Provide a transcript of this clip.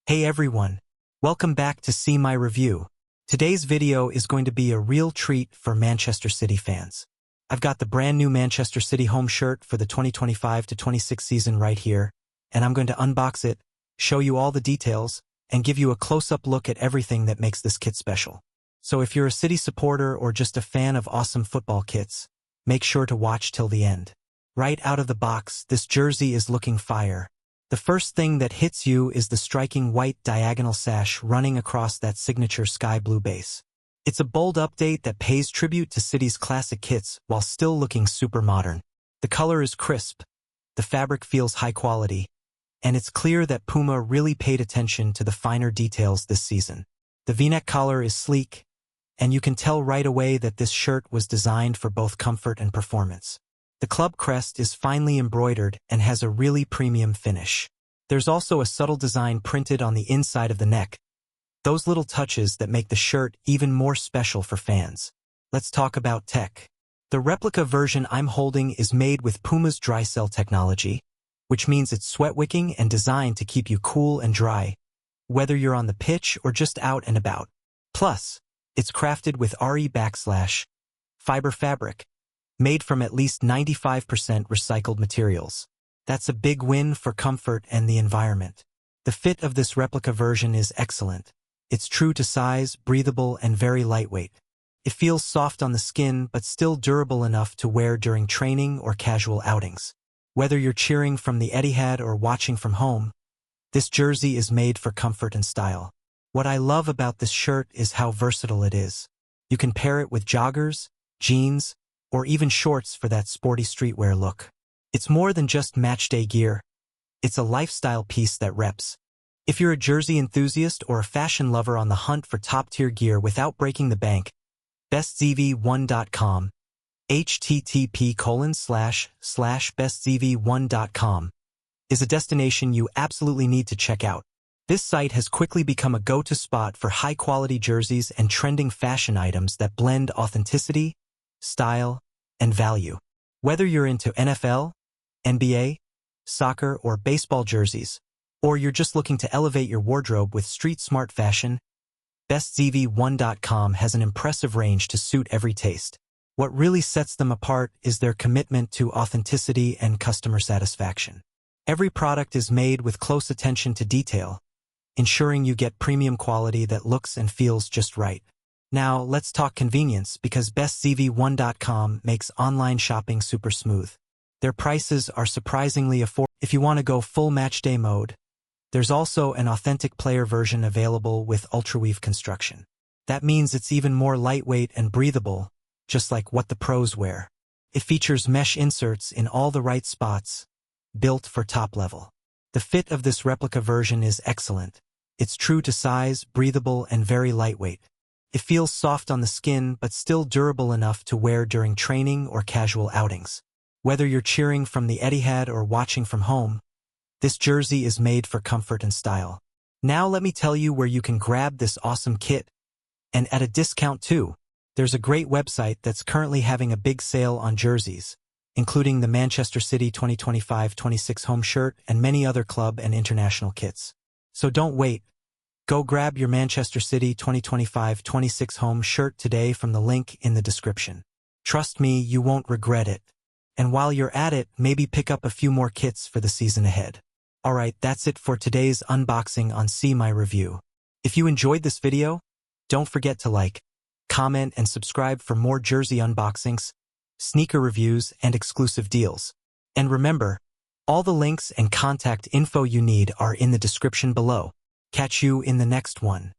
Hey everyone, welcome back to See My Review. Today's video is going to be a real treat for Manchester City fans. I've got the brand new Manchester City home shirt for the 2025-26 season right here, and I'm going to unbox it, show you all the details, and give you a close-up look at everything that makes this kit special. So if you're a City supporter or just a fan of awesome football kits, make sure to watch till the end. Right out of the box, this jersey is looking fire. The first thing that hits you is the striking white diagonal sash running across that signature sky blue base. It's a bold update that pays tribute to City's classic kits while still looking super modern. The color is crisp, the fabric feels high quality, and it's clear that Puma really paid attention to the finer details this season. The V-neck collar is sleek, and you can tell right away that this shirt was designed for both comfort and performance. The club crest is finely embroidered and has a really premium finish. There's also a subtle design printed on the inside of the neck, those little touches that make the shirt even more special for fans. Let's talk about tech. The replica version I'm holding is made with Puma's dry cell technology, which means it's sweat-wicking and designed to keep you cool and dry, whether you're on the pitch or just out and about. Plus, it's crafted with fiber fabric, made from at least 95% recycled materials. That's a big win for comfort and the environment. The fit of this replica version is excellent. It's true to size, breathable, and very lightweight. It feels soft on the skin but still durable enough to wear during training or casual outings. Whether you're cheering from the Etihad or watching from home, this jersey is made for comfort and style. What I love about this shirt is how versatile it is. You can pair it with joggers, jeans, or even shorts for that sporty streetwear look. It's more than just matchday gear. It's a lifestyle piece that reps. If you're a jersey enthusiast or a fashion lover on the hunt for top-tier gear without breaking the bank, bestzv1.com, http://bestzv1.com, is a destination you absolutely need to check out. This site has quickly become a go-to spot for high-quality jerseys and trending fashion items that blend authenticity, style, and value. Whether you're into NFL, NBA, soccer, or baseball jerseys, or you're just looking to elevate your wardrobe with street-smart fashion, bestzv1.com has an impressive range to suit every taste. What really sets them apart is their commitment to authenticity and customer satisfaction. Every product is made with close attention to detail, ensuring you get premium quality that looks and feels just right. Now, let's talk convenience, because bestzv1.com makes online shopping super smooth. Their prices are surprisingly affordable. If you want to go full matchday mode, there's also an authentic player version available with ultraweave construction. That means it's even more lightweight and breathable, just like what the pros wear. It features mesh inserts in all the right spots, built for top level. The fit of this replica version is excellent. It's true to size, breathable, and very lightweight. It feels soft on the skin but still durable enough to wear during training or casual outings. Whether you're cheering from the Etihad or watching from home, this jersey is made for comfort and style. Now let me tell you where you can grab this awesome kit, and at a discount too. There's a great website that's currently having a big sale on jerseys, including the Manchester City 2025-26 home shirt and many other club and international kits. So don't wait. Go grab your Manchester City 2025-26 home shirt today from the link in the description. Trust me, you won't regret it. And while you're at it, maybe pick up a few more kits for the season ahead. Alright, that's it for today's unboxing on See My Review. If you enjoyed this video, don't forget to like, comment, and subscribe for more jersey unboxings, sneaker reviews, and exclusive deals. And remember, all the links and contact info you need are in the description below. Catch you in the next one.